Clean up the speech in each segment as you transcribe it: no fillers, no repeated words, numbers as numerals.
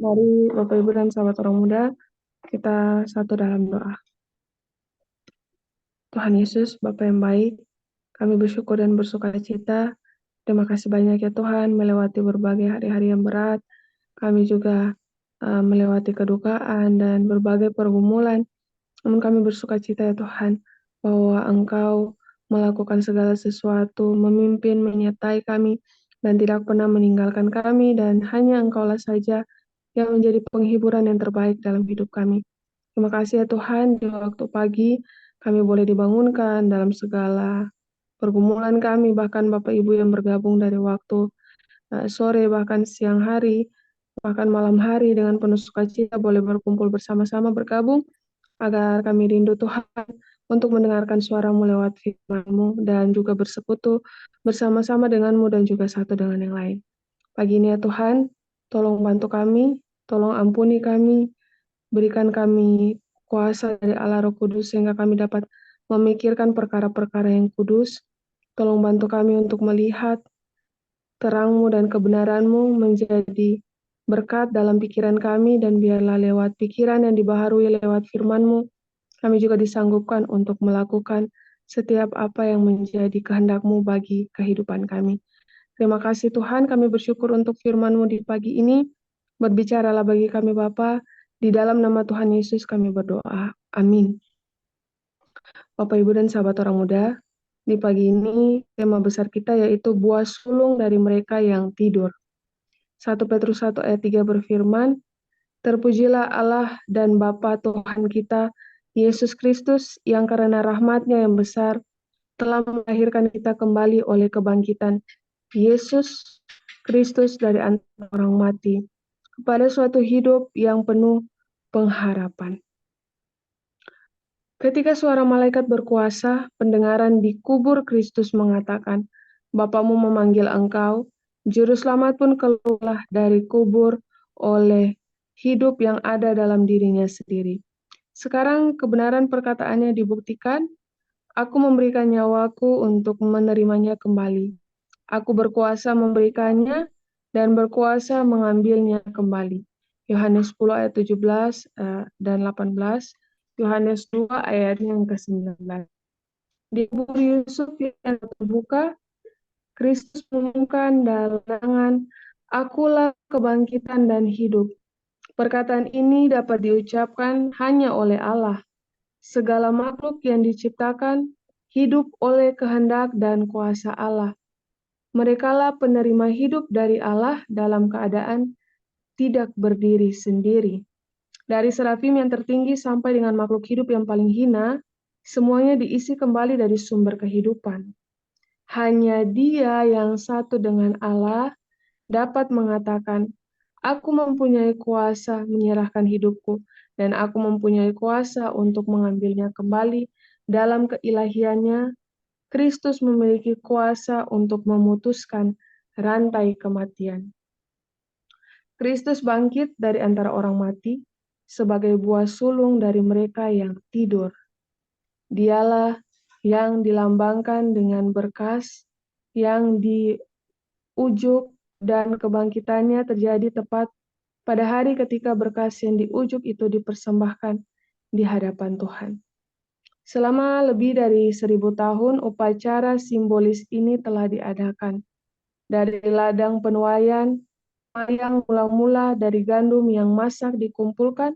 Mari Bapak Ibu dan sahabat orang muda, kita satu dalam doa. Tuhan Yesus, Bapa yang baik, kami bersyukur dan bersuka cita. Terima kasih banyak ya Tuhan, melewati berbagai hari-hari yang berat. Kami juga melewati kedukaan dan berbagai pergumulan. Namun kami bersuka cita ya Tuhan, bahwa Engkau melakukan segala sesuatu, memimpin, menyertai kami, dan tidak pernah meninggalkan kami, dan hanya Engkaulah saja yang menjadi penghiburan yang terbaik dalam hidup kami. Terima kasih ya Tuhan, di waktu pagi kami boleh dibangunkan dalam segala pergumulan kami, bahkan Bapak Ibu yang bergabung dari waktu sore, bahkan siang hari, bahkan malam hari dengan penuh sukacita boleh berkumpul bersama-sama bergabung, agar kami rindu Tuhan untuk mendengarkan suara-Mu lewat firman-Mu dan juga bersekutu bersama-sama dengan-Mu dan juga satu dengan yang lain. Pagi ini ya Tuhan, tolong bantu kami, tolong ampuni kami, berikan kami kuasa dari Allah Roh Kudus sehingga kami dapat memikirkan perkara-perkara yang kudus. Tolong bantu kami untuk melihat terang-Mu dan kebenaran-Mu menjadi berkat dalam pikiran kami, dan biarlah lewat pikiran yang dibaharui lewat firman-Mu, kami juga disanggupkan untuk melakukan setiap apa yang menjadi kehendak-Mu bagi kehidupan kami. Terima kasih Tuhan, kami bersyukur untuk firman-Mu di pagi ini. Berbicaralah bagi kami Bapa, di dalam nama Tuhan Yesus kami berdoa. Amin. Bapak, Ibu, dan sahabat orang muda, di pagi ini tema besar kita yaitu buah sulung dari mereka yang tidur. 1 Petrus 1 ayat 3 berfirman, terpujilah Allah dan Bapa Tuhan kita, Yesus Kristus, yang karena rahmat-Nya yang besar, telah melahirkan kita kembali oleh kebangkitan Yesus Kristus dari antara orang mati, kepada suatu hidup yang penuh pengharapan. Ketika suara malaikat berkuasa, pendengaran di kubur Kristus mengatakan, Bapamu memanggil engkau, juru selamat pun keluarlah dari kubur oleh hidup yang ada dalam dirinya sendiri. Sekarang kebenaran perkataannya dibuktikan, aku memberikan nyawaku untuk menerimanya kembali. Aku berkuasa memberikannya dan berkuasa mengambilnya kembali. Yohanes 10 ayat 17 dan 18, Yohanes 2 ayat yang ke-19. Di kubur Yusuf yang terbuka, Kristus mengumumkan dalam akulah kebangkitan dan hidup. Perkataan ini dapat diucapkan hanya oleh Allah. Segala makhluk yang diciptakan hidup oleh kehendak dan kuasa Allah. Merekalah penerima hidup dari Allah dalam keadaan tidak berdiri sendiri. Dari serafim yang tertinggi sampai dengan makhluk hidup yang paling hina, semuanya diisi kembali dari sumber kehidupan. Hanya Dia yang satu dengan Allah dapat mengatakan, aku mempunyai kuasa menyerahkan hidupku, dan aku mempunyai kuasa untuk mengambilnya kembali dalam keilahiannya. Kristus memiliki kuasa untuk memutuskan rantai kematian. Kristus bangkit dari antara orang mati sebagai buah sulung dari mereka yang tidur. Dialah yang dilambangkan dengan berkas yang diujuk, dan kebangkitannya terjadi tepat pada hari ketika berkas yang diujuk itu dipersembahkan di hadapan Tuhan. Selama lebih dari 1000 tahun, upacara simbolis ini telah diadakan. Dari ladang penuaian, yang mula-mula dari gandum yang masak dikumpulkan,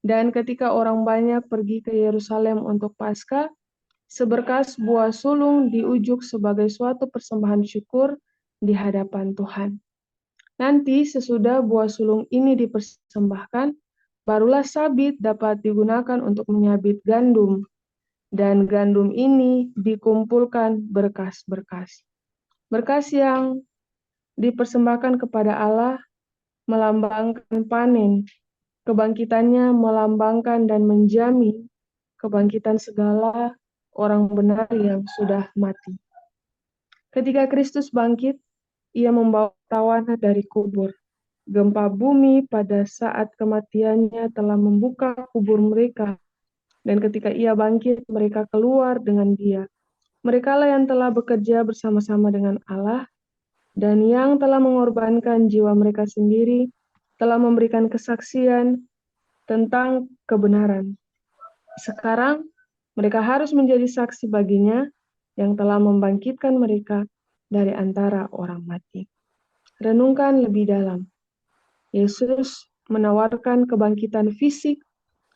dan ketika orang banyak pergi ke Yerusalem untuk Paskah, seberkas buah sulung diujuk sebagai suatu persembahan syukur di hadapan Tuhan. Nanti sesudah buah sulung ini dipersembahkan, barulah sabit dapat digunakan untuk menyabit gandum, dan gandum ini dikumpulkan berkas-berkas. Berkas yang dipersembahkan kepada Allah melambangkan panen, kebangkitannya melambangkan dan menjamin kebangkitan segala orang benar yang sudah mati. Ketika Kristus bangkit, Ia membawa tawanan dari kubur. Gempa bumi pada saat kematiannya telah membuka kubur mereka, dan ketika Ia bangkit, mereka keluar dengan Dia. Merekalah yang telah bekerja bersama-sama dengan Allah, dan yang telah mengorbankan jiwa mereka sendiri telah memberikan kesaksian tentang kebenaran. Sekarang mereka harus menjadi saksi baginya yang telah membangkitkan mereka dari antara orang mati. Renungkan lebih dalam. Yesus menawarkan kebangkitan fisik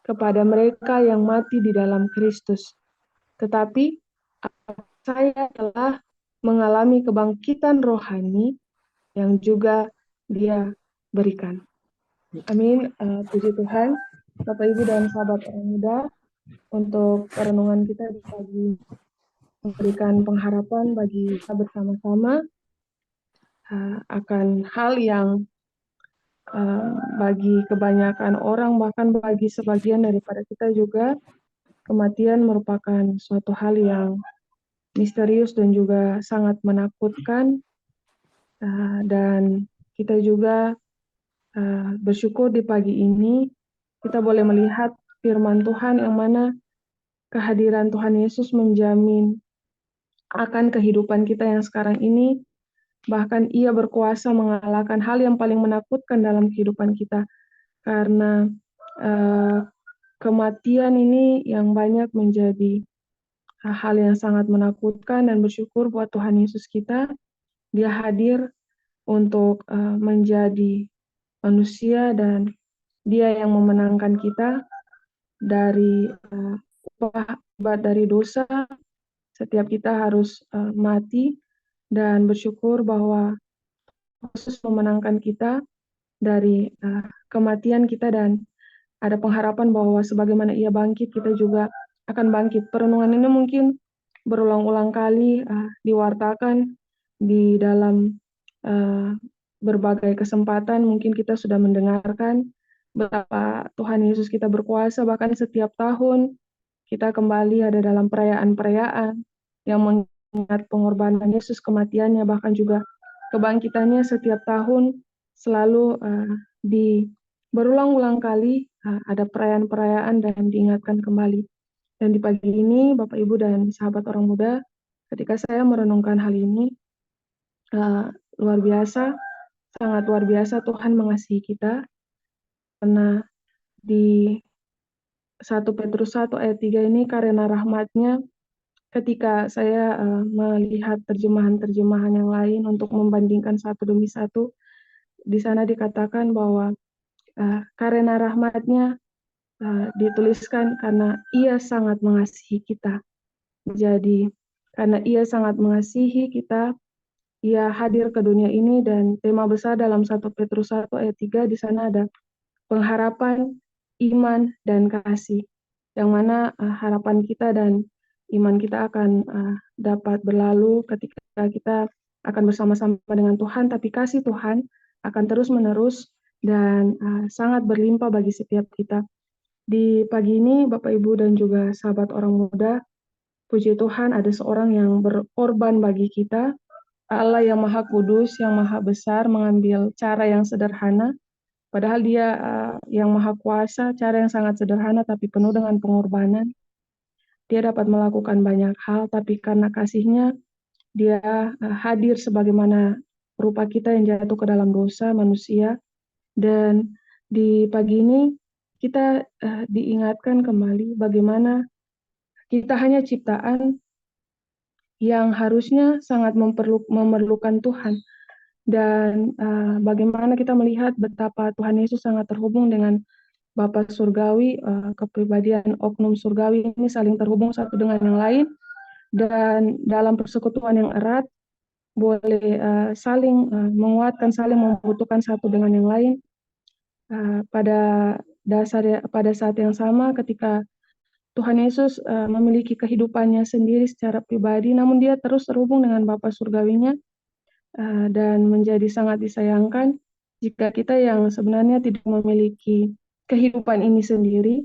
kepada mereka yang mati di dalam Kristus. Tetapi saya telah mengalami kebangkitan rohani yang juga Dia berikan. Amin. Puji Tuhan, Bapak Ibu dan sahabat orang muda, untuk perenungan kita di pagi memberikan pengharapan bagi kita bersama-sama akan hal yang bagi kebanyakan orang, bahkan bagi sebagian daripada kita juga, kematian merupakan suatu hal yang misterius dan juga sangat menakutkan, dan kita juga bersyukur di pagi ini kita boleh melihat firman Tuhan yang mana kehadiran Tuhan Yesus menjamin akan kehidupan kita yang sekarang ini, bahkan Ia berkuasa mengalahkan hal yang paling menakutkan dalam kehidupan kita, karena kematian ini yang banyak menjadi hal yang sangat menakutkan, dan bersyukur buat Tuhan Yesus kita, Dia hadir untuk menjadi manusia, dan Dia yang memenangkan kita dari upah dari dosa. Setiap kita harus mati, dan bersyukur bahwa Yesus memenangkan kita dari kematian kita, dan ada pengharapan bahwa sebagaimana Ia bangkit, kita juga akan bangkit. Perenungan ini mungkin berulang-ulang kali diwartakan di dalam berbagai kesempatan. Mungkin kita sudah mendengarkan betapa Tuhan Yesus kita berkuasa, bahkan setiap tahun kita kembali ada dalam perayaan-perayaan yang mengingat pengorbanan Yesus, kematiannya, bahkan juga kebangkitannya setiap tahun selalu berulang-ulang kali ada perayaan-perayaan dan diingatkan kembali. Dan di pagi ini, Bapak Ibu dan sahabat orang muda, ketika saya merenungkan hal ini, luar biasa, sangat luar biasa Tuhan mengasihi kita, karena di 1 Petrus 1 ayat 3 ini, karena rahmat-Nya, ketika saya melihat terjemahan-terjemahan yang lain untuk membandingkan satu demi satu, di sana dikatakan bahwa karena rahmat-Nya dituliskan karena Ia sangat mengasihi kita. Jadi karena Ia sangat mengasihi kita, Ia hadir ke dunia ini, dan tema besar dalam 1 Petrus 1 ayat 3 di sana ada pengharapan, iman, dan kasih. Yang mana harapan kita dan iman kita akan dapat berlalu ketika kita akan bersama-sama dengan Tuhan, tapi kasih Tuhan akan terus-menerus dan sangat berlimpah bagi setiap kita. Di pagi ini, Bapak Ibu dan juga sahabat orang muda, puji Tuhan ada seorang yang berkorban bagi kita, Allah yang Maha Kudus, yang Maha Besar, mengambil cara yang sederhana, padahal Dia yang Maha Kuasa, cara yang sangat sederhana tapi penuh dengan pengorbanan. Dia dapat melakukan banyak hal, tapi karena kasih-Nya, Dia hadir sebagaimana rupa kita yang jatuh ke dalam dosa manusia. Dan di pagi ini kita diingatkan kembali bagaimana kita hanya ciptaan yang harusnya sangat memerlukan Tuhan, dan bagaimana kita melihat betapa Tuhan Yesus sangat terhubung dengan Bapa Surgawi, kepribadian oknum surgawi ini saling terhubung satu dengan yang lain, dan dalam persekutuan yang erat boleh saling menguatkan, saling membutuhkan satu dengan yang lain. Pada saat yang sama, ketika Tuhan Yesus memiliki kehidupannya sendiri secara pribadi, namun Dia terus terhubung dengan Bapa Surgawinya, dan menjadi sangat disayangkan jika kita yang sebenarnya tidak memiliki kehidupan ini sendiri,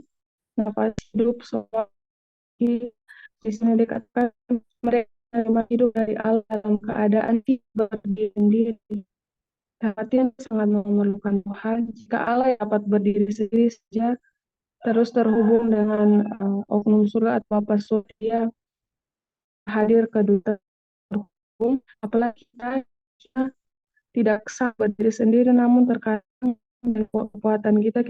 dapat hidup seperti di sini dikatakan mereka hidup dari Allah dalam keadaan tidak berdiri sendiri. Hati yang sangat memerlukan Tuhan. Jika Allah dapat berdiri sendiri saja, terus terhubung dengan oknum surga atau Bapa Surga hadir ke dunia terhubung, apalagi kita tidak sah berdiri sendiri, namun terkadang dan kekuatan kita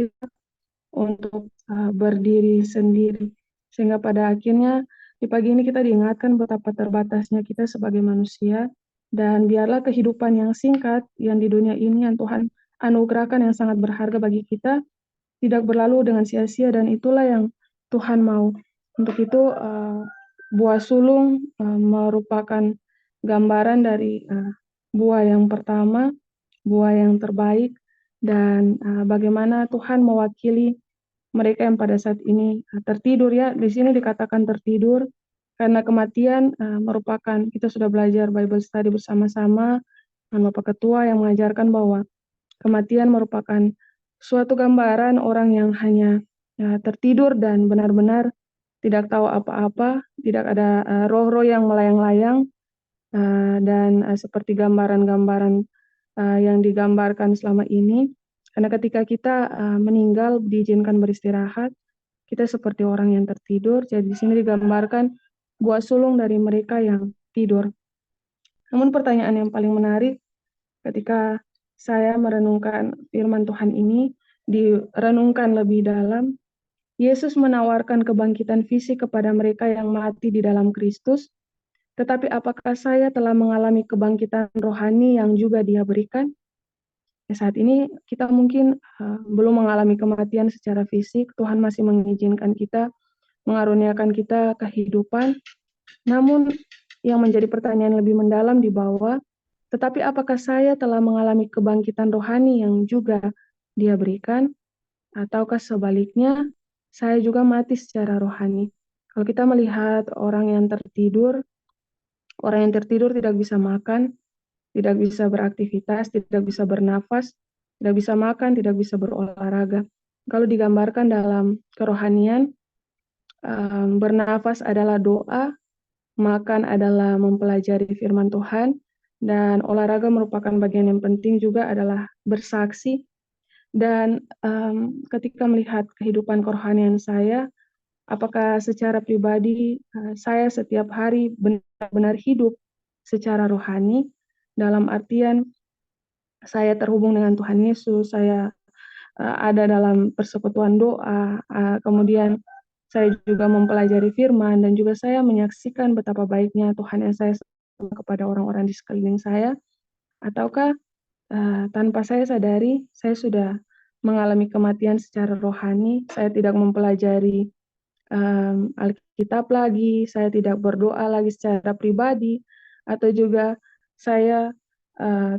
untuk berdiri sendiri. Sehingga pada akhirnya di pagi ini kita diingatkan betapa terbatasnya kita sebagai manusia, dan biarlah kehidupan yang singkat yang di dunia ini yang Tuhan anugerahkan yang sangat berharga bagi kita tidak berlalu dengan sia-sia, dan itulah yang Tuhan mau. Untuk itu buah sulung merupakan gambaran dari buah yang pertama, buah yang terbaik, dan bagaimana Tuhan mewakili mereka yang pada saat ini tertidur, ya. Di sini dikatakan tertidur karena kematian merupakan, kita sudah belajar Bible study bersama-sama dengan Bapak Ketua yang mengajarkan bahwa kematian merupakan suatu gambaran orang yang hanya tertidur dan benar-benar tidak tahu apa-apa, tidak ada roh-roh yang melayang-layang, dan seperti gambaran-gambaran yang digambarkan selama ini. Karena ketika kita meninggal diizinkan beristirahat, kita seperti orang yang tertidur. Jadi di sini digambarkan buah sulung dari mereka yang tidur. Namun pertanyaan yang paling menarik ketika saya merenungkan firman Tuhan ini, direnungkan lebih dalam, Yesus menawarkan kebangkitan fisik kepada mereka yang mati di dalam Kristus, tetapi apakah saya telah mengalami kebangkitan rohani yang juga Dia berikan? Ya, saat ini kita mungkin belum mengalami kematian secara fisik, Tuhan masih mengizinkan kita, mengaruniakan kita kehidupan, namun yang menjadi pertanyaan lebih mendalam di bawah, tetapi apakah saya telah mengalami kebangkitan rohani yang juga Dia berikan, ataukah sebaliknya, saya juga mati secara rohani? Kalau kita melihat orang yang tertidur tidak bisa makan, tidak bisa beraktivitas, tidak bisa bernafas, tidak bisa makan, tidak bisa berolahraga. Kalau digambarkan dalam kerohanian, bernafas adalah doa, makan adalah mempelajari firman Tuhan, dan olahraga merupakan bagian yang penting juga adalah bersaksi. Dan ketika melihat kehidupan kerohanian saya, apakah secara pribadi saya setiap hari benar-benar hidup secara rohani, dalam artian saya terhubung dengan Tuhan Yesus, saya ada dalam persekutuan doa, kemudian saya juga mempelajari firman, dan juga saya menyaksikan betapa baiknya Tuhan yang saya kepada orang-orang di sekeliling saya, ataukah tanpa saya sadari, saya sudah mengalami kematian secara rohani, saya tidak mempelajari Alkitab lagi, saya tidak berdoa lagi secara pribadi, atau juga saya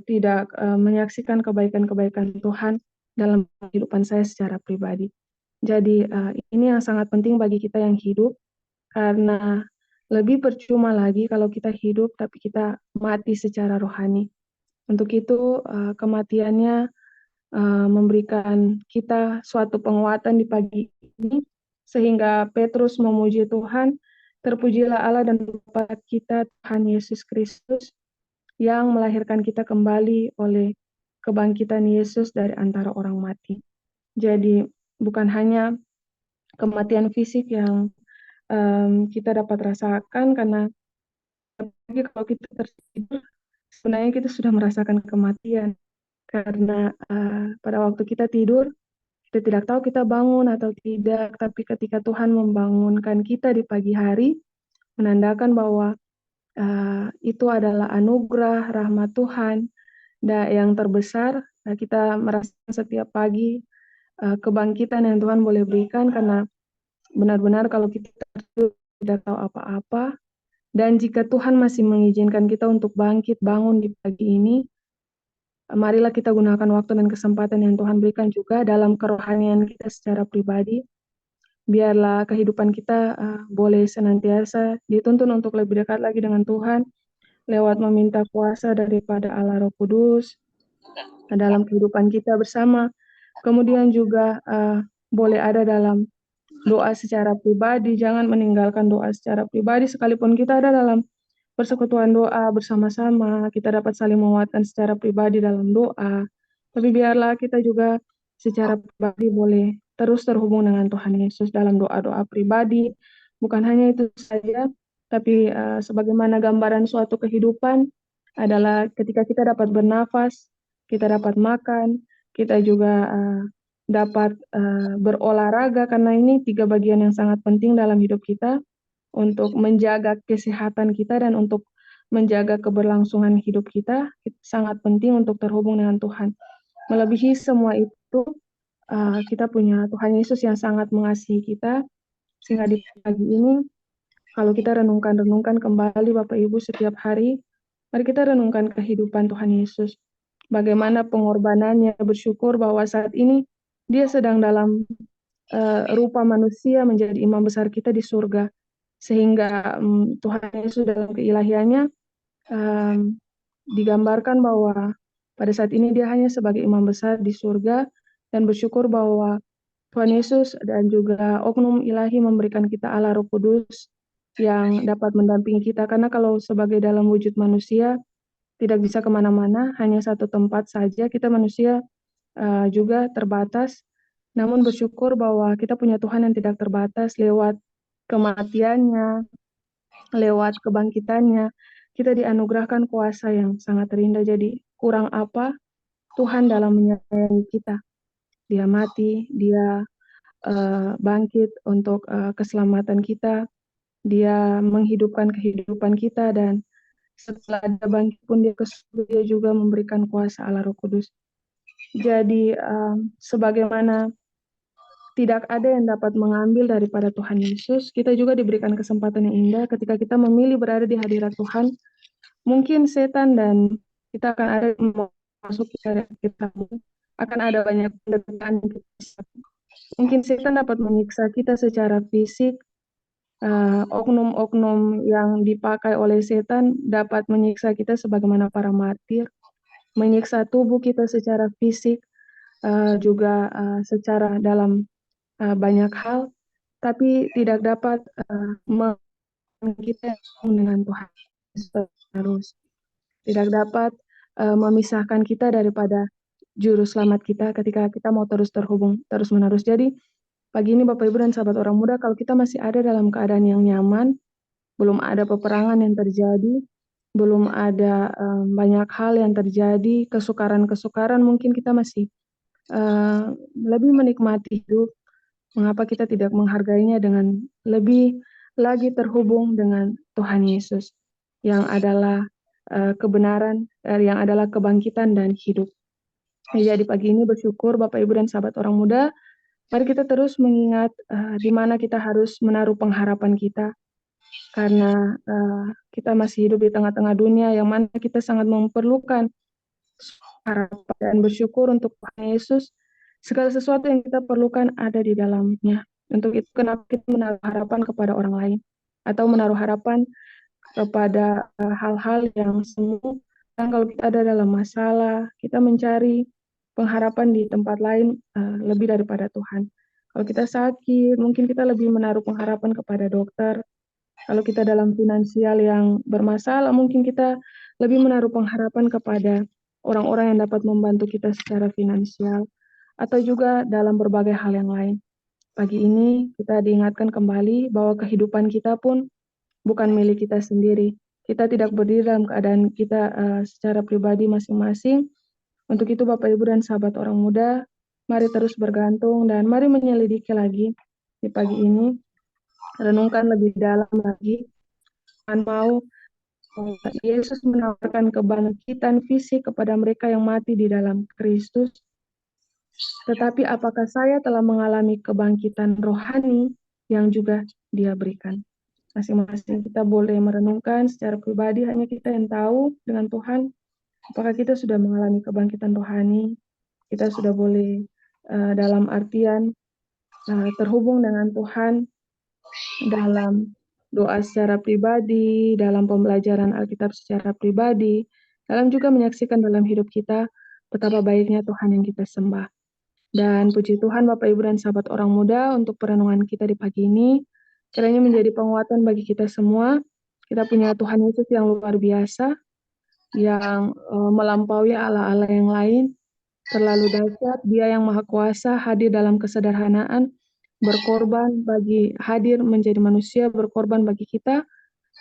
tidak menyaksikan kebaikan-kebaikan Tuhan dalam kehidupan saya secara pribadi. Jadi ini yang sangat penting bagi kita yang hidup, karena lebih percuma lagi kalau kita hidup tapi kita mati secara rohani. Untuk itu kematiannya memberikan kita suatu penguatan di pagi ini, sehingga Petrus memuji Tuhan, terpujilah Allah dan Bapa kita Tuhan Yesus Kristus yang melahirkan kita kembali oleh kebangkitan Yesus dari antara orang mati. Jadi bukan hanya kematian fisik yang kita dapat rasakan, karena kalau kita tertidur, sebenarnya kita sudah merasakan kematian. Karena pada waktu kita tidur, kita tidak tahu kita bangun atau tidak, tapi ketika Tuhan membangunkan kita di pagi hari, menandakan bahwa itu adalah anugerah rahmat Tuhan yang terbesar. Kita merasakan setiap pagi kebangkitan yang Tuhan boleh berikan, karena benar-benar kalau kita tidak tahu apa-apa, dan jika Tuhan masih mengizinkan kita untuk bangkit, bangun di pagi ini, marilah kita gunakan waktu dan kesempatan yang Tuhan berikan juga dalam kerohanian kita secara pribadi. Biarlah kehidupan kita boleh senantiasa dituntun untuk lebih dekat lagi dengan Tuhan, lewat meminta kuasa daripada Allah Roh Kudus dalam kehidupan kita bersama. Kemudian juga boleh ada dalam doa secara pribadi, jangan meninggalkan doa secara pribadi, sekalipun kita ada dalam persekutuan doa bersama-sama, kita dapat saling menguatkan secara pribadi dalam doa, tapi biarlah kita juga secara pribadi boleh terus terhubung dengan Tuhan Yesus dalam doa-doa pribadi. Bukan hanya itu saja, tapi sebagaimana gambaran suatu kehidupan adalah ketika kita dapat bernafas, kita dapat makan, kita juga dapat berolahraga, karena ini 3 bagian yang sangat penting dalam hidup kita untuk menjaga kesehatan kita dan untuk menjaga keberlangsungan hidup kita. Itu sangat penting untuk terhubung dengan Tuhan. Melebihi semua itu, kita punya Tuhan Yesus yang sangat mengasihi kita, sehingga di pagi ini kalau kita renungkan kembali Bapak Ibu setiap hari, mari kita renungkan kehidupan Tuhan Yesus. Bagaimana pengorbanannya, bersyukur bahwa saat ini dia sedang dalam rupa manusia menjadi imam besar kita di surga. Sehingga Tuhan Yesus dalam keilahiannya digambarkan bahwa pada saat ini dia hanya sebagai imam besar di surga, dan bersyukur bahwa Tuhan Yesus dan juga oknum ilahi memberikan kita Allah Roh Kudus yang dapat mendampingi kita, karena kalau sebagai dalam wujud manusia tidak bisa kemana-mana, hanya satu tempat saja, kita manusia juga terbatas, namun bersyukur bahwa kita punya Tuhan yang tidak terbatas. Lewat kematiannya, lewat kebangkitannya, kita dianugerahkan kuasa yang sangat terindah. Jadi kurang apa Tuhan dalam menyayangi kita. Dia mati, dia bangkit untuk keselamatan kita, dia menghidupkan kehidupan kita, dan setelah dia bangkit pun dia ke surga, dia juga memberikan kuasa Allah Roh Kudus. Jadi sebagaimana tidak ada yang dapat mengambil daripada Tuhan Yesus, kita juga diberikan kesempatan yang indah ketika kita memilih berada di hadirat Tuhan. Mungkin setan dan kita akan ada yang masuk ke hadirat kita, akan ada banyak penderitaan yang kita. Mungkin setan dapat menyiksa kita secara fisik, oknum-oknum yang dipakai oleh setan dapat menyiksa kita sebagaimana para martir, menyiksa tubuh kita secara fisik, juga secara dalam banyak hal, tapi tidak dapat kita dengan Tuhan terus, tidak dapat memisahkan kita daripada juru selamat kita ketika kita mau terus terhubung terus menerus. Jadi pagi ini Bapak Ibu dan sahabat orang muda, kalau kita masih ada dalam keadaan yang nyaman, belum ada peperangan yang terjadi, belum ada banyak hal yang terjadi, kesukaran-kesukaran, mungkin kita masih lebih menikmati hidup. Mengapa kita tidak menghargainya dengan lebih lagi terhubung dengan Tuhan Yesus yang adalah kebenaran, yang adalah kebangkitan dan hidup. Jadi pagi ini bersyukur Bapak Ibu dan sahabat orang muda, mari kita terus mengingat di mana kita harus menaruh pengharapan kita, karena kita masih hidup di tengah-tengah dunia yang mana kita sangat memerlukan harapan, dan bersyukur untuk Tuhan Yesus. Segala sesuatu yang kita perlukan ada di dalamnya. Untuk itu kenapa kita menaruh harapan kepada orang lain, atau menaruh harapan kepada hal-hal yang semu. Dan kalau kita ada dalam masalah, kita mencari pengharapan di tempat lain lebih daripada Tuhan. Kalau kita sakit, mungkin kita lebih menaruh pengharapan kepada dokter. Kalau kita dalam finansial yang bermasalah, mungkin kita lebih menaruh pengharapan kepada orang-orang yang dapat membantu kita secara finansial, atau juga dalam berbagai hal yang lain. Pagi ini kita diingatkan kembali bahwa kehidupan kita pun bukan milik kita sendiri. Kita tidak berdiri dalam keadaan kita secara pribadi masing-masing. Untuk itu Bapak Ibu dan sahabat orang muda, mari terus bergantung dan mari menyelidiki lagi di pagi ini. Renungkan lebih dalam lagi. Tuhan mau Yesus menawarkan kebangkitan fisik kepada mereka yang mati di dalam Kristus. Tetapi apakah saya telah mengalami kebangkitan rohani yang juga Dia berikan? Masing-masing kita boleh merenungkan secara pribadi, hanya kita yang tahu dengan Tuhan. Apakah kita sudah mengalami kebangkitan rohani? Kita sudah boleh dalam artian terhubung dengan Tuhan dalam doa secara pribadi, dalam pembelajaran Alkitab secara pribadi, dalam juga menyaksikan dalam hidup kita betapa baiknya Tuhan yang kita sembah. Dan puji Tuhan Bapak Ibu dan sahabat orang muda, untuk perenungan kita di pagi ini, kiranya menjadi penguatan bagi kita semua. Kita punya Tuhan Yesus yang luar biasa, yang melampaui Allah-Allah yang lain, terlalu dahsyat. Dia yang maha kuasa hadir dalam kesederhanaan, berkorban hadir menjadi manusia, berkorban bagi kita,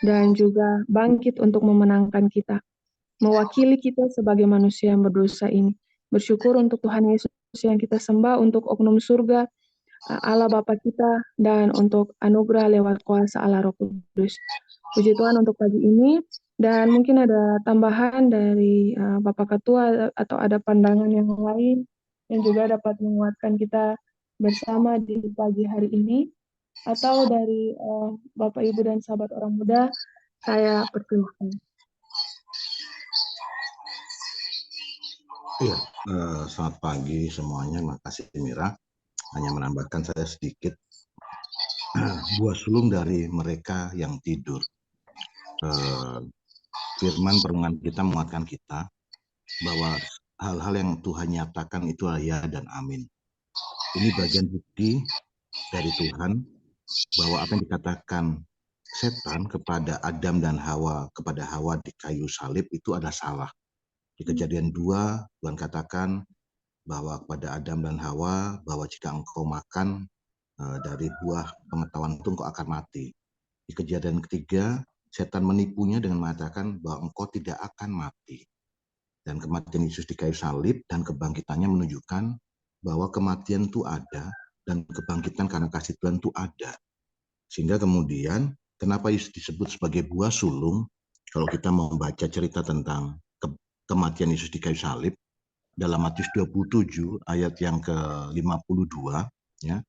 dan juga bangkit untuk memenangkan kita, mewakili kita sebagai manusia yang berdosa ini. bersyukur untuk Tuhan Yesus yang kita sembah, untuk oknum surga, Allah Bapa kita, dan untuk anugerah lewat kuasa Allah Roh Kudus. Puji Tuhan untuk pagi ini, dan mungkin ada tambahan dari Bapak Ketua atau ada pandangan yang lain yang juga dapat menguatkan kita bersama di pagi hari ini, atau dari Bapak Ibu dan sahabat orang muda, saya persilahkan. Iya, selamat pagi semuanya. Makasih Mira. Hanya menambahkan saya sedikit buah sulung dari mereka yang tidur. Firman permengan kita menguatkan kita bahwa hal-hal yang Tuhan nyatakan itu ya dan amin. Ini bagian bukti dari Tuhan bahwa apa yang dikatakan setan kepada Adam dan Hawa, kepada Hawa di kayu salib itu adalah salah. Di Kejadian 2, Tuhan katakan bahwa kepada Adam dan Hawa, bahwa jika engkau makan dari buah pengetahuan itu engkau akan mati. Di Kejadian 3, setan menipunya dengan mengatakan bahwa engkau tidak akan mati. Dan kematian Yesus di kayu salib dan kebangkitannya menunjukkan bahwa kematian itu ada dan kebangkitan karena kasih Tuhan itu ada. Sehingga kemudian kenapa Yesus disebut sebagai buah sulung? Kalau kita mau baca cerita tentang kematian Yesus di kayu salib, dalam Matius 27 ayat yang ke-52, ya.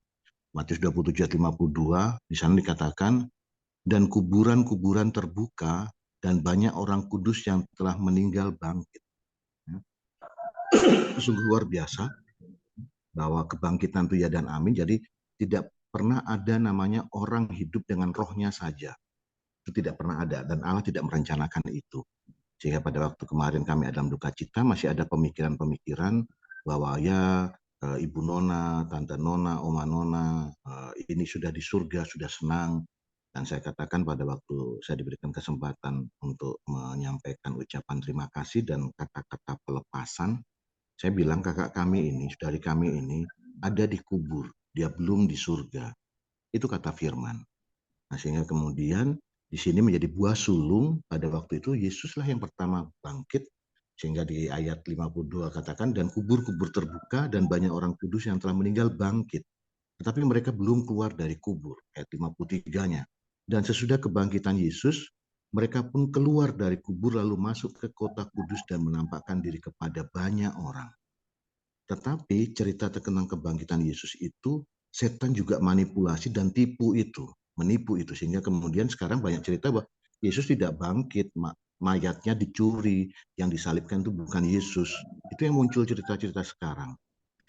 Matius 27 ayat 52, di sana dikatakan, dan kuburan-kuburan terbuka dan banyak orang kudus yang telah meninggal bangkit. Ya. Sungguh luar biasa bahwa kebangkitan itu ya dan amin. Jadi tidak pernah ada namanya orang hidup dengan rohnya saja. Itu tidak pernah ada dan Allah tidak merencanakan itu. Sehingga pada waktu kemarin kami ada duka cita masih ada pemikiran-pemikiran bahwa ya Ibu Nona, Tante Nona, Oma Nona ini sudah di surga, sudah senang. Dan saya katakan pada waktu saya diberikan kesempatan untuk menyampaikan ucapan terima kasih dan kata-kata pelepasan, saya bilang kakak kami ini, saudari kami ini ada di kubur, dia belum di surga. Itu kata firman. Nah, sehingga kemudian di sini menjadi buah sulung pada waktu itu Yesuslah yang pertama bangkit, sehingga di ayat 52 katakan dan kubur-kubur terbuka dan banyak orang kudus yang telah meninggal bangkit. Tetapi mereka belum keluar dari kubur, ayat 53-nya. Dan sesudah kebangkitan Yesus, mereka pun keluar dari kubur lalu masuk ke kota kudus dan menampakkan diri kepada banyak orang. Tetapi cerita tentang kebangkitan Yesus itu, setan juga manipulasi dan menipu itu. Sehingga kemudian sekarang banyak cerita bahwa Yesus tidak bangkit, mayatnya dicuri, yang disalibkan itu bukan Yesus. Itu yang muncul cerita-cerita sekarang.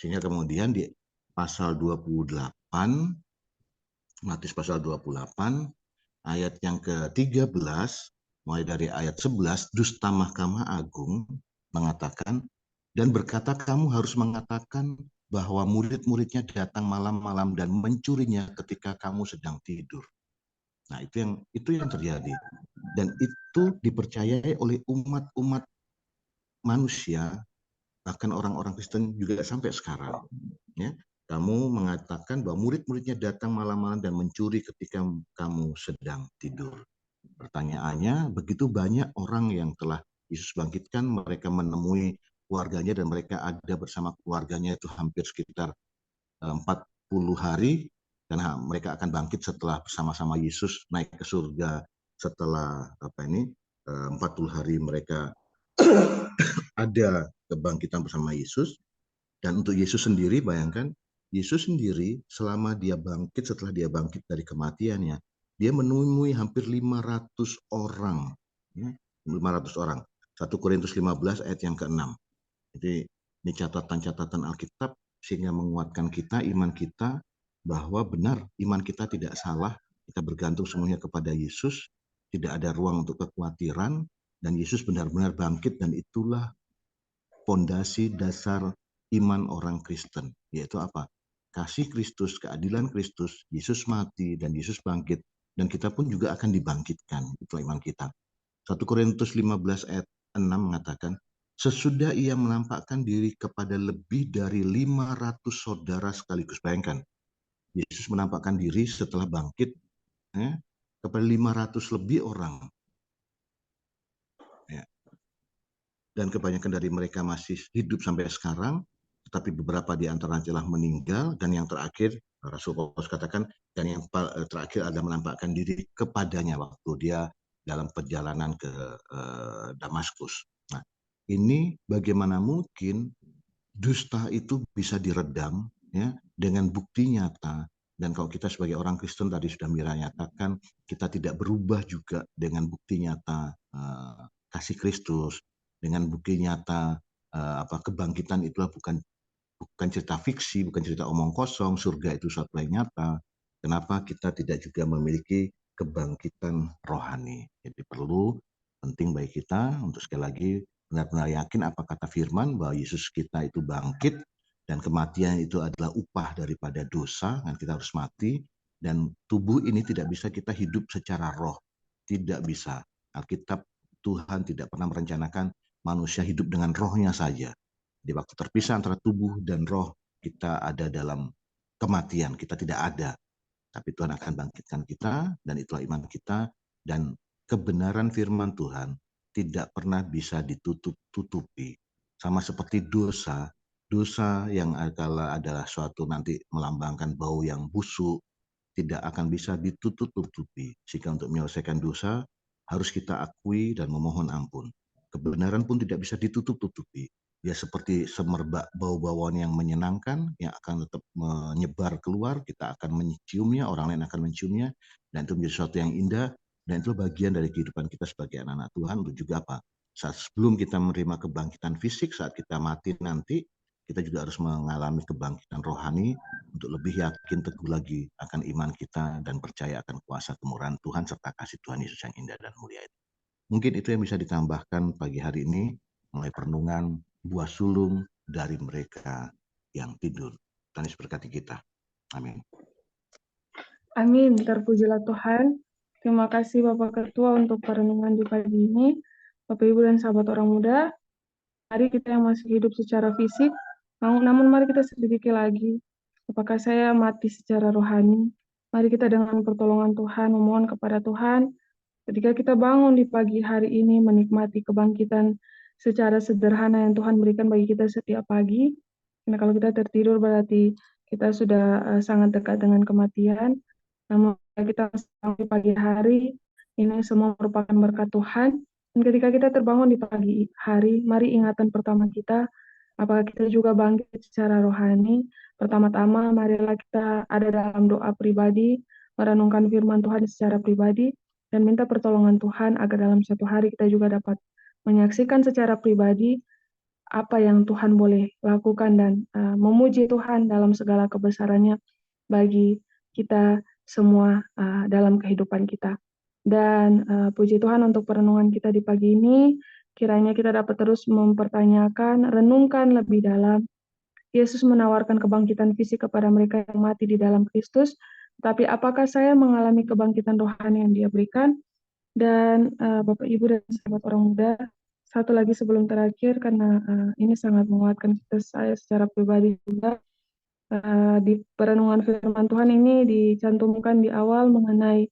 Sehingga kemudian di pasal 28, Matius pasal 28, ayat yang ke-13, mulai dari ayat 11, dusta Mahkamah Agung mengatakan, dan berkata kamu harus mengatakan bahwa murid-muridnya datang malam-malam dan mencurinya ketika kamu sedang tidur. Nah, itu yang terjadi. Dan itu dipercayai oleh umat-umat manusia, bahkan orang-orang Kristen juga sampai sekarang. Ya, kamu mengatakan bahwa murid-muridnya datang malam-malam dan mencuri ketika kamu sedang tidur. Pertanyaannya, begitu banyak orang yang telah Yesus bangkitkan, mereka menemui keluarganya dan mereka ada bersama keluarganya itu hampir sekitar 40 hari, dan mereka akan bangkit setelah bersama-sama Yesus naik ke surga setelah 40 hari mereka ada kebangkitan bersama Yesus. Dan untuk Yesus sendiri, bayangkan, Yesus sendiri selama dia bangkit, setelah dia bangkit dari kematiannya, dia menemui hampir 500 orang. Ya, 500 orang. 1 Korintus 15 ayat yang ke-6. Jadi ini catatan-catatan Alkitab sehingga menguatkan kita, iman kita, bahwa benar iman kita tidak salah, kita bergantung semuanya kepada Yesus, tidak ada ruang untuk kekhawatiran, dan Yesus benar-benar bangkit, dan itulah fondasi dasar iman orang Kristen, yaitu apa? Kasih Kristus, keadilan Kristus, Yesus mati dan Yesus bangkit, dan kita pun juga akan dibangkitkan. Itu iman kita. 1 Korintus 15 ayat 6 mengatakan, sesudah ia menampakkan diri kepada lebih dari 500 saudara sekaligus. Bayangkan, Yesus menampakkan diri setelah bangkit kepada 500 lebih orang. Ya. dan kebanyakan dari mereka masih hidup sampai sekarang, tetapi beberapa di antaranya telah meninggal, dan yang terakhir Rasul Paulus katakan, dan yang terakhir ada menampakkan diri kepadanya waktu dia dalam perjalanan ke Damaskus. Nah, ini bagaimana mungkin dusta itu bisa diredam ya dengan bukti nyata. Dan kalau kita sebagai orang Kristen tadi sudah Mira nyatakan, kita tidak berubah juga dengan bukti nyata kasih Kristus, dengan bukti nyata kebangkitan itulah bukan cerita fiksi, bukan cerita omong kosong, surga itu suatu yang nyata. Kenapa kita tidak juga memiliki kebangkitan rohani? Jadi penting bagi kita untuk sekali lagi benar-benar yakin apa kata firman bahwa Yesus kita itu bangkit dan kematian itu adalah upah daripada dosa, dan kita harus mati, dan tubuh ini tidak bisa kita hidup secara roh. Tidak bisa. Alkitab, Tuhan tidak pernah merencanakan manusia hidup dengan rohnya saja. Di waktu terpisah antara tubuh dan roh, kita ada dalam kematian, kita tidak ada. Tapi Tuhan akan bangkitkan kita, dan itulah iman kita, dan kebenaran firman Tuhan tidak pernah bisa ditutup-tutupi. Sama seperti dosa, dosa yang adalah suatu nanti melambangkan bau yang busuk, tidak akan bisa ditutup-tutupi. Jika untuk menyelesaikan dosa, harus kita akui dan memohon ampun. Kebenaran pun tidak bisa ditutup-tutupi. Ya seperti semerbak bau-bauan yang menyenangkan, yang akan tetap menyebar keluar, kita akan menciumnya, orang lain akan menciumnya, dan itu menjadi sesuatu yang indah, dan itu bagian dari kehidupan kita sebagai anak-anak Tuhan, untuk juga apa? Saat sebelum kita menerima kebangkitan fisik, saat kita mati nanti, kita juga harus mengalami kebangkitan rohani, untuk lebih yakin teguh lagi akan iman kita dan percaya akan kuasa kemurahan Tuhan serta kasih Tuhan Yesus yang indah dan mulia itu. Mungkin itu yang bisa ditambahkan pagi hari ini mulai perenungan buah sulung dari mereka yang tidur. Tuhan Yesus berkati kita. Amin. Amin, terpujilah Tuhan. Terima kasih Bapak Ketua untuk perenungan di pagi ini. Bapak Ibu dan sahabat orang muda, mari kita yang masih hidup secara fisik, namun mari kita selidiki lagi, apakah saya mati secara rohani. Mari kita dengan pertolongan Tuhan memohon kepada Tuhan, ketika kita bangun di pagi hari ini menikmati kebangkitan secara sederhana yang Tuhan berikan bagi kita setiap pagi. Karena kalau kita tertidur berarti kita sudah sangat dekat dengan kematian. Namun kita sampai pagi hari, ini semua merupakan berkat Tuhan. Dan ketika kita terbangun di pagi hari, mari ingatan pertama kita, apakah kita juga bangkit secara rohani. Pertama-tama, marilah kita ada dalam doa pribadi, merenungkan firman Tuhan secara pribadi, dan minta pertolongan Tuhan agar dalam satu hari kita juga dapat menyaksikan secara pribadi apa yang Tuhan boleh lakukan dan memuji Tuhan dalam segala kebesarannya bagi kita semua dalam kehidupan kita. Dan puji Tuhan untuk perenungan kita di pagi ini, kiranya kita dapat terus mempertanyakan, renungkan lebih dalam. Yesus menawarkan kebangkitan fisik kepada mereka yang mati di dalam Kristus, tapi apakah saya mengalami kebangkitan rohani yang Dia berikan? Dan Bapak Ibu dan sahabat orang muda, satu lagi sebelum terakhir, karena ini sangat menguatkan saya secara pribadi juga, di perenungan firman Tuhan ini dicantumkan di awal mengenai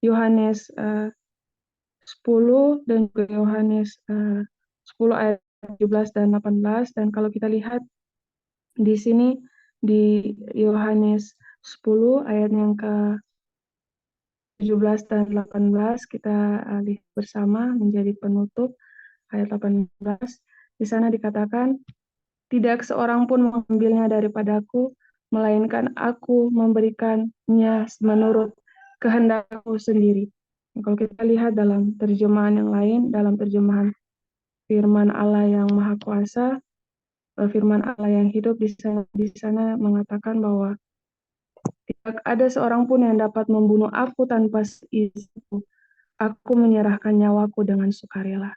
Yohanes 10 dan juga Yohanes 10 ayat 17 dan 18. Dan kalau kita lihat di sini di Yohanes 10 ayat yang ke 17 dan 18 kita lihat bersama menjadi penutup ayat 18. Di sana dikatakan, tidak seorang pun mengambilnya daripadaku, melainkan aku memberikannya menurut kehendakku sendiri. Kalau kita lihat dalam terjemahan yang lain, dalam terjemahan firman Allah yang Maha Kuasa, firman Allah yang hidup di sana mengatakan bahwa tidak ada seorang pun yang dapat membunuh aku tanpa seizinku. Aku menyerahkan nyawaku dengan sukarela.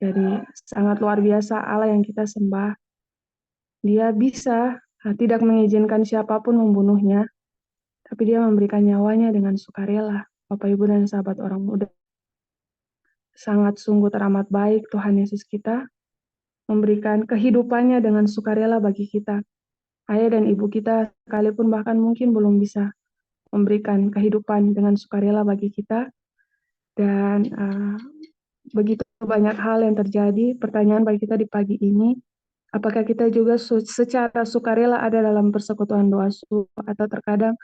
Jadi sangat luar biasa Allah yang kita sembah. Dia bisa tidak mengizinkan siapapun membunuhnya, tapi dia memberikan nyawanya dengan sukarela. Bapak, Ibu, dan sahabat orang muda. Sangat sungguh teramat baik Tuhan Yesus kita, memberikan kehidupannya dengan sukarela bagi kita. Ayah dan ibu kita sekalipun bahkan mungkin belum bisa memberikan kehidupan dengan sukarela bagi kita. Dan begitu banyak hal yang terjadi. Pertanyaan bagi kita di pagi ini, apakah kita juga secara sukarela ada dalam persekutuan doa subuh, atau terkadang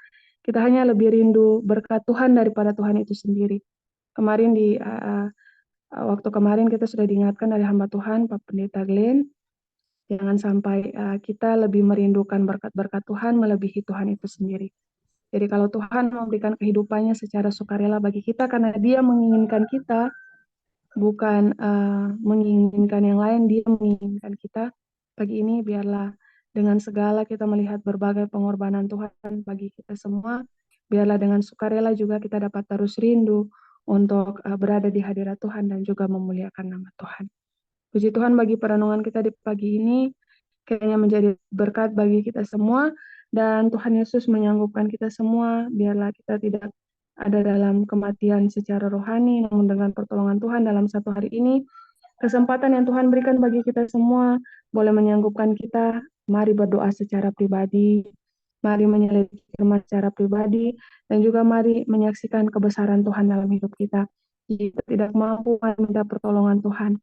kita hanya lebih rindu berkat Tuhan daripada Tuhan itu sendiri. Kemarin waktu kemarin kita sudah diingatkan dari hamba Tuhan, Pak Pendeta Glenn, jangan sampai kita lebih merindukan berkat-berkat Tuhan melebihi Tuhan itu sendiri. Jadi kalau Tuhan memberikan kehidupannya secara sukarela bagi kita karena Dia menginginkan kita, bukan menginginkan yang lain, Dia menginginkan kita. Pagi ini biarlah dengan segala kita melihat berbagai pengorbanan Tuhan bagi kita semua, biarlah dengan sukarela juga kita dapat terus rindu untuk berada di hadirat Tuhan dan juga memuliakan nama Tuhan. Puji Tuhan bagi perenungan kita di pagi ini, kiranya menjadi berkat bagi kita semua, dan Tuhan Yesus menyanggupkan kita semua, biarlah kita tidak ada dalam kematian secara rohani, namun dengan pertolongan Tuhan dalam satu hari ini, kesempatan yang Tuhan berikan bagi kita semua, boleh menyanggupkan kita, mari berdoa secara pribadi, mari menyelidiki firman secara pribadi, dan juga mari menyaksikan kebesaran Tuhan dalam hidup kita. Jika tidak mampu, minta pertolongan Tuhan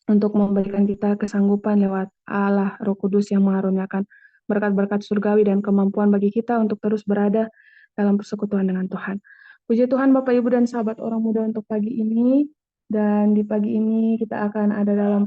untuk memberikan kita kesanggupan lewat Allah Roh Kudus yang mengaruniakan berkat-berkat surgawi dan kemampuan bagi kita untuk terus berada dalam persekutuan dengan Tuhan. Puji Tuhan Bapak Ibu dan sahabat orang muda untuk pagi ini, dan di pagi ini kita akan ada dalam